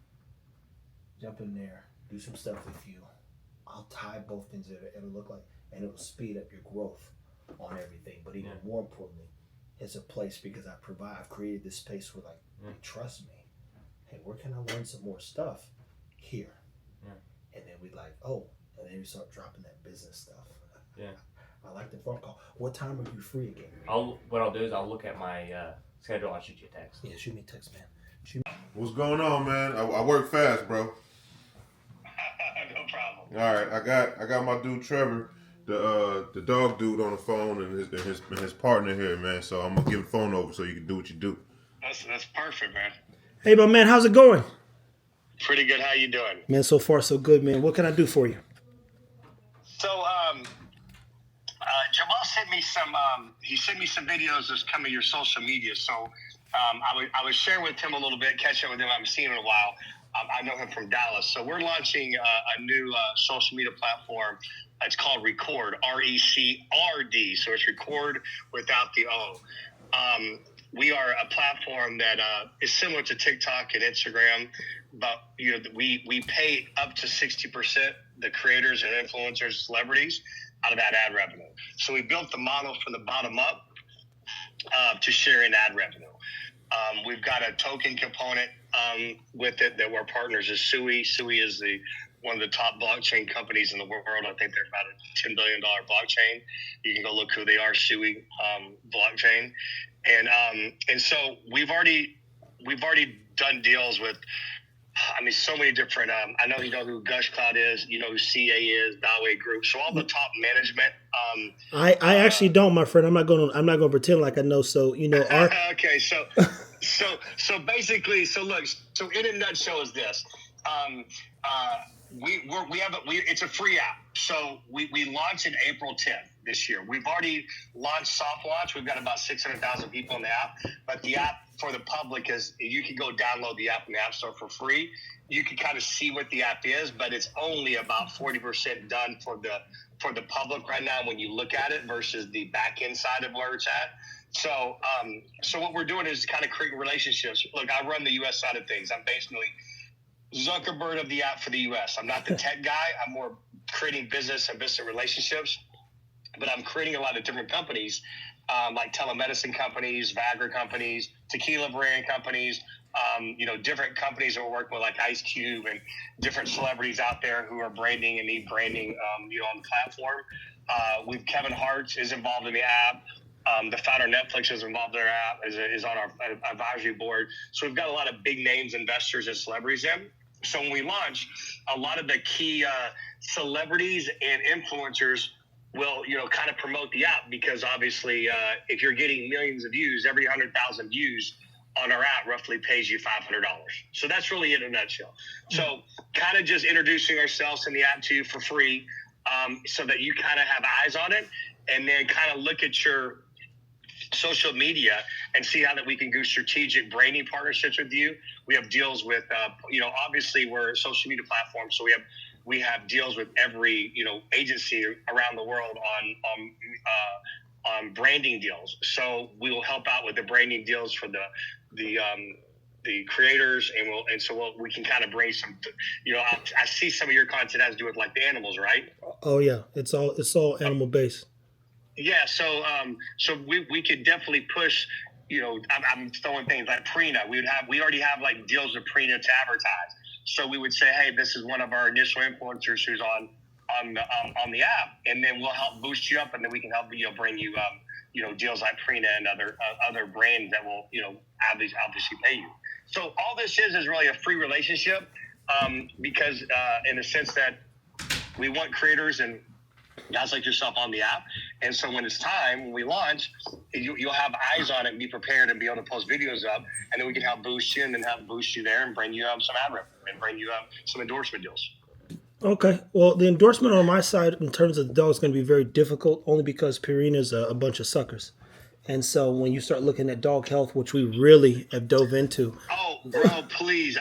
Jump in there, do some stuff with you. I'll tie both things that it'll look like, and it'll speed up your growth on everything. But even more importantly, it's a place because I've created this space where they trust me. Hey, where can I learn some more stuff? Here. And then we and then we start dropping that business stuff. Yeah. I like the phone call. What time are you free again? What I'll do is I'll look at my schedule. I'll shoot you a text. Yeah, shoot me a text, man. What's going on, man? I work fast, bro. No problem. All right, I got my dude Trevor, the dog dude on the phone, and his partner here, man. So I'm gonna give the phone over so you can do what you do. That's perfect, man. Hey, my man, how's it going? Pretty good. How you doing? Man, so far so good, man. What can I do for you? So, Jamal sent me some. He sent me some videos of some of your social media. So, I was sharing with him a little bit, catching up with him. I haven't seen him in a while. I know him from Dallas. So we're launching a new social media platform. It's called Record, RECRD. So it's Record without the O. We are a platform that is similar to TikTok and Instagram, but we pay up to 60% the creators and influencers, celebrities, out of that ad revenue. So we built the model from the bottom up to share in ad revenue. We've got a token component with it that we're partners with Sui. Sui is one of the top blockchain companies in the world. I think they're about a $10 billion blockchain. You can go look who they are, Sui blockchain. And so we've already done deals with, so many different. I know you know who Gush Cloud is. You know who CA is, Dawei Group. So all the top management. I actually don't, my friend. I'm not gonna pretend like I know. So Okay, so basically, look. So in a nutshell, is this. It's a free app. So we launched in April 10th this year. We've already launched soft launch. We've got about 600,000 people in the app. But the app for the public is you can go download the app in the App Store for free. You can kind of see what the app is, but it's only about 40% done for the public right now when you look at it versus the back end side of where it's at. So what we're doing is kind of creating relationships. Look, I run the U.S. side of things. I'm basically Zuckerberg of the app for the U.S. I'm not the tech guy. I'm more creating business and business relationships. But I'm creating a lot of different companies, like telemedicine companies, Viagra companies, tequila brand companies, different companies that we're working with, like Ice Cube and different celebrities out there who are branding and need branding, on the platform. Kevin Hart is involved in the app. The founder of Netflix is involved in our app, is on our advisory board. So we've got a lot of big names, investors, and celebrities in. So when we launch, a lot of the key celebrities and influencers will, kind of promote the app because obviously if you're getting millions of views, every 100,000 views on our app roughly pays you $500. So that's really it in a nutshell. So kind of just introducing ourselves in the app to you for free so that you kind of have eyes on it and then kind of look at your social media and see how that we can do strategic branding partnerships with you. We have deals with, obviously we're a social media platform, so we have deals with every, agency around the world on branding deals. So we will help out with the branding deals for the creators, and so we can kind of bring some, I see some of your content has to do with like the animals, right? Oh yeah, it's all animal based. Yeah, so we could definitely push. I'm throwing things like Prina. We already have like deals with Prina to advertise. So we would say, hey, this is one of our initial influencers who's on the app, and then we'll help boost you up, and then we can help bring you deals like Prina and other brands that will obviously pay you. So all this is really a free relationship because in the sense that we want creators and guys like yourself on the app. And so when it's time, when we launch, you'll have eyes on it and be prepared and be able to post videos up. And then we can help boost you and then help boost you there and bring you some ad revenue and bring you some endorsement deals. Okay. Well, the endorsement on my side in terms of the dog is going to be very difficult only because Purina's a bunch of suckers. And so when you start looking at dog health, which we really have dove into. Oh, bro, please.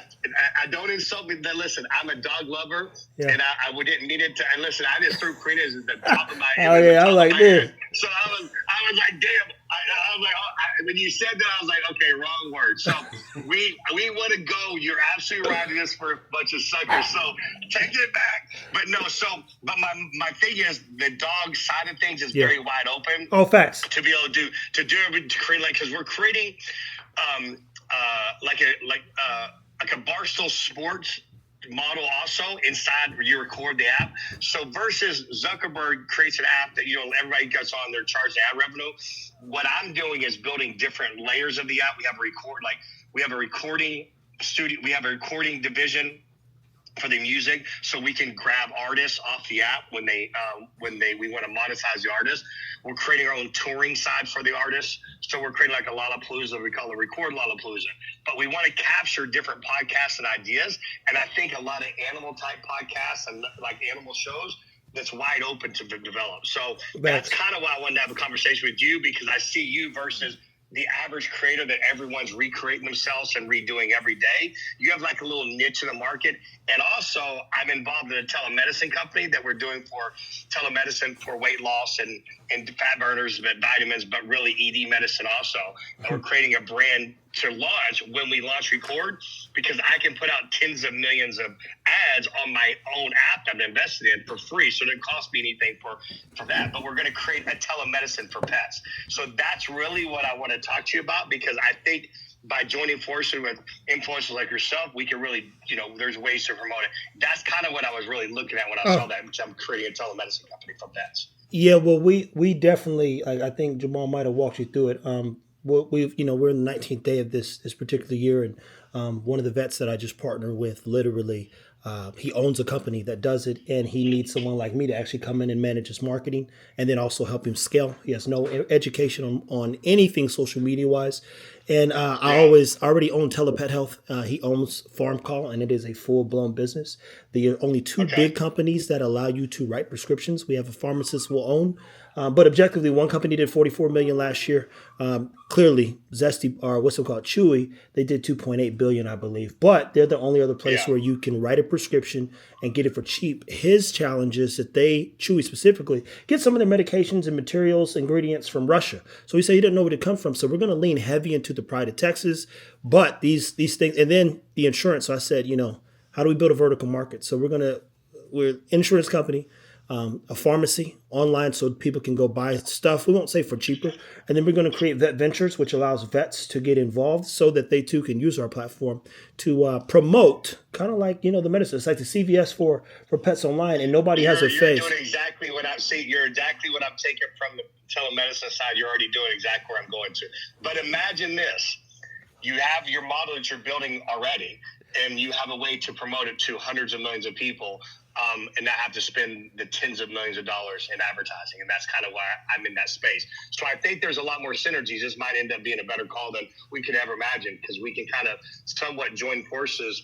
I don't insult me. Listen, I'm a dog lover, and I didn't mean it to. And listen, I just threw Purina's at the top of my head. Oh, yeah, I'm like, dude. So I was like, damn, when you said that, I was like, okay, wrong word. So we want to go. You're absolutely right. It is for a bunch of suckers. So take it back. But no. But my thing is the dog side of things is very wide open. Oh, facts. To be able to create like because we're creating like a Barstool Sports model also inside where you record the app. So versus Zuckerberg creates an app that everybody gets on, they're charged ad revenue. What I'm doing is building different layers of the app. We have a recording studio, we have a recording division for the music, so we can grab artists off the app when we want to monetize the artist. We're creating our own touring side for the artists, so we're creating like a Lollapalooza. We call it Record Lollapalooza. But we want to capture different podcasts and ideas, and I think a lot of animal type podcasts and like animal shows that's wide open to develop. So that's kind of why I wanted to have a conversation with you, because I see you versus the average creator that everyone's recreating themselves and redoing every day. You have like a little niche in the market. And also I'm involved in a telemedicine company that we're doing for telemedicine for weight loss and fat burners, but vitamins, but really ED medicine also. And we're creating a brand to launch when we launch Record, because I can put out tens of millions of ads on my own app that I'm invested in for free. So it doesn't cost me anything for that. But we're going to create a telemedicine for pets. So that's really what I want to talk to you about, because I think by joining forces with influencers like yourself, we can really, there's ways to promote it. That's kind of what I was really looking at when I saw that, which I'm creating a telemedicine company for pets. Yeah, well, we definitely, I think Jamal might have walked you through it. We're in the 19th day of this particular year, and one of the vets that I just partnered with, literally, he owns a company that does it, and he needs someone like me to actually come in and manage his marketing, and then also help him scale. He has no education on anything social media wise, and I already own Telepet Health. He owns Farm Call, and it is a full blown business. There are only two big companies that allow you to write prescriptions. We have a pharmacist we'll own. But objectively, one company did 44 million last year. Clearly, Zesty, or what's it called, Chewy, they did 2.8 billion, I believe. But they're the only other place where you can write a prescription and get it for cheap. His challenge is that Chewy specifically, get some of their medications and materials, ingredients from Russia. So he said he didn't know where to come from. So we're going to lean heavy into the pride of Texas. But these things, and then the insurance. So I said, how do we build a vertical market? So we're an insurance company. A pharmacy online so people can go buy stuff. We won't say for cheaper. And then we're going to create Vet Ventures, which allows vets to get involved so that they too can use our platform to promote, kind of like, the medicine. It's like the CVS for pets online, and nobody has a face. You're doing exactly what I'm seeing. You're exactly what I'm taking from the telemedicine side. You're already doing exactly where I'm going to. But imagine this. You have your model that you're building already, and you have a way to promote it to hundreds of millions of people. And not have to spend the tens of millions of dollars in advertising. And that's kind of why I'm in that space. So I think there's a lot more synergies. This might end up being a better call than we could ever imagine, because we can kind of somewhat join forces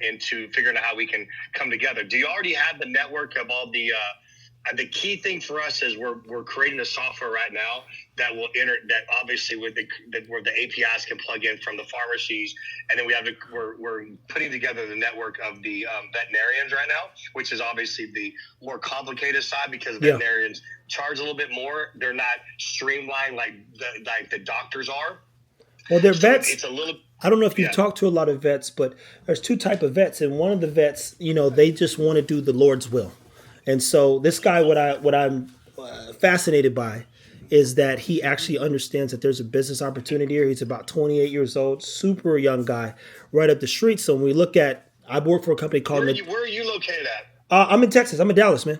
into figuring out how we can come together. Do you already have the network of all the key thing for us is we're creating a software right now that will that obviously where the APIs can plug in from the pharmacies, and then we're putting together the network of the veterinarians right now, which is obviously the more complicated side, because veterinarians charge a little bit more. They're not streamlined like the doctors are. Well, they're vets. It's a little. I don't know if you've talked to a lot of vets, but there's two type of vets, and one of the vets, they just want to do the Lord's will. And so this guy, what I'm fascinated by is that he actually understands that there's a business opportunity here. He's about 28 years old, super young guy, right up the street. So when we look at, I work for a company called... Where are you located at? I'm in Texas. I'm in Dallas, man.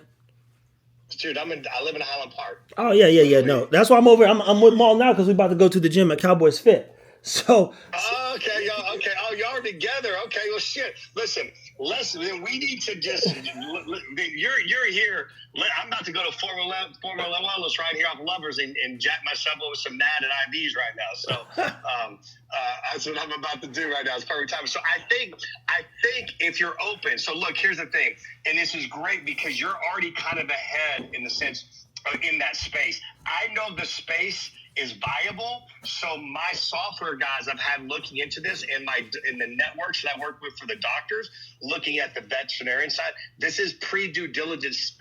Dude, I live in Highland Park. Oh, yeah. No, that's why I'm over. I'm with Maul now because we're about to go to the gym at Cowboys Fit. So... Okay, y'all. Oh, y'all are together. Okay, well, shit. Listen, then we need to just. You're here. I'm about to go to Formula Wellness right here off Lovers and jack myself with some NAD and IVs right now. So that's what I'm about to do right now. It's perfect time. So I think if you're open. So look, here's the thing, and this is great because you're already kind of ahead in the sense in that space. I know the space is viable. So my software guys I've had looking into this, and in the networks that I work with for the doctors, looking at the veterinarian side, this is pre-due diligence.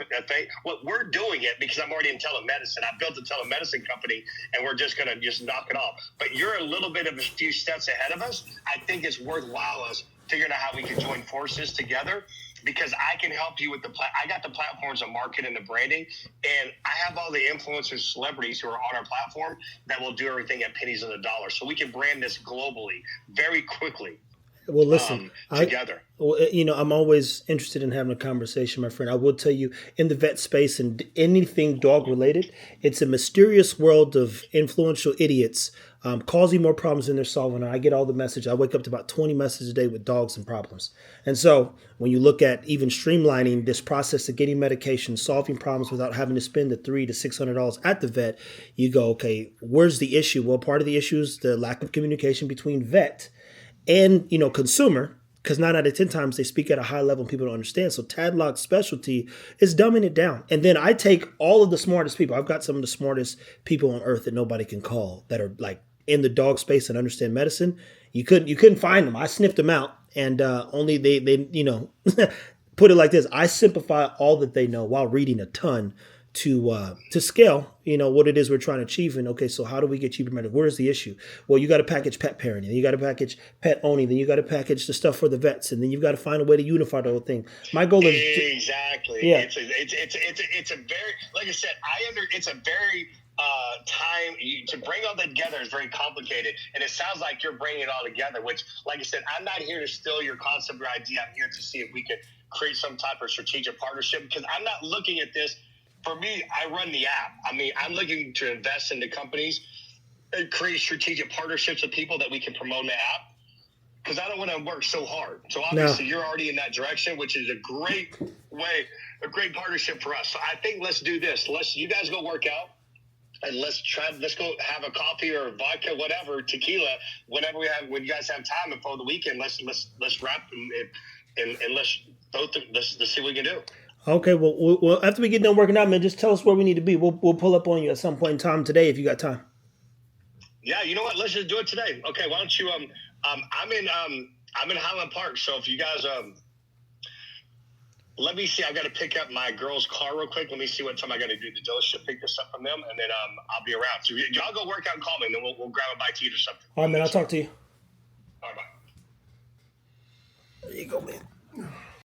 What we're doing it because I'm already in telemedicine. I built a telemedicine company, and we're just going to just knock it off. But you're a little bit of a few steps ahead of us. I think it's worthwhile us figuring out how we can join forces together, because I can help you with I got the platforms of marketing and the branding, and I have all the influencers, celebrities who are on our platform that will do everything at pennies on the dollar. So we can brand this globally very quickly. Well, listen, together. I'm always interested in having a conversation, my friend. I will tell you, in the vet space and anything dog related, it's a mysterious world of influential idiots causing more problems than they're solving. And I get all the message. I wake up to about 20 messages a day with dogs and problems. And so when you look at even streamlining this process of getting medication, solving problems without having to spend the $300 to $600 at the vet, you go, okay, where's the issue? Well, part of the issue is the lack of communication between vet and, consumer, because 9 out of 10 times they speak at a high level and people don't understand. So Tadlock's specialty is dumbing it down. And then I take all of the smartest people. I've got some of the smartest people on earth that nobody can call that are like in the dog space and understand medicine. You couldn't find them. I sniffed them out, and only they put it like this. I simplify all that they know while reading a ton to scale, what it is we're trying to achieve. And okay, so how do we get cheaper medicine? Where's the issue? Well, you got to package pet parenting, you got to package pet owning, then you got to package the stuff for the vets, and then you've got to find a way to unify the whole thing. My goal is exactly. Yeah. It's a very, like I said, it's a very time to bring all that together is very complicated, and it sounds like you're bringing it all together. Which, like I said, I'm not here to steal your concept or idea. I'm here to see if we can create some type of strategic partnership, because I'm not looking at this. For me, I run the app. I mean, I'm looking to invest into companies and create strategic partnerships with people that we can promote in the app, because I don't want to work so hard. So obviously you're already in that direction, which is a great partnership for us. So I think let's do this. You guys go work out, and let's go have a coffee or vodka, whatever, tequila, when you guys have time before the weekend. Let's wrap and let's see what we can do. Okay, well, after we get done working out, man, just tell us where we need to be. We'll pull up on you at some point in time today if you got time. Yeah, you know what? Let's just do it today. Okay, why don't you? I'm in Highland Park, so if you guys let me see. I've got to pick up my girl's car real quick. Let me see what time I got to do the dealership, pick this up from them, and then I'll be around. So y'all go work out and call me, and then we'll grab a bite to eat or something. All right, man. I'll talk to you. All right, bye. There you go, man.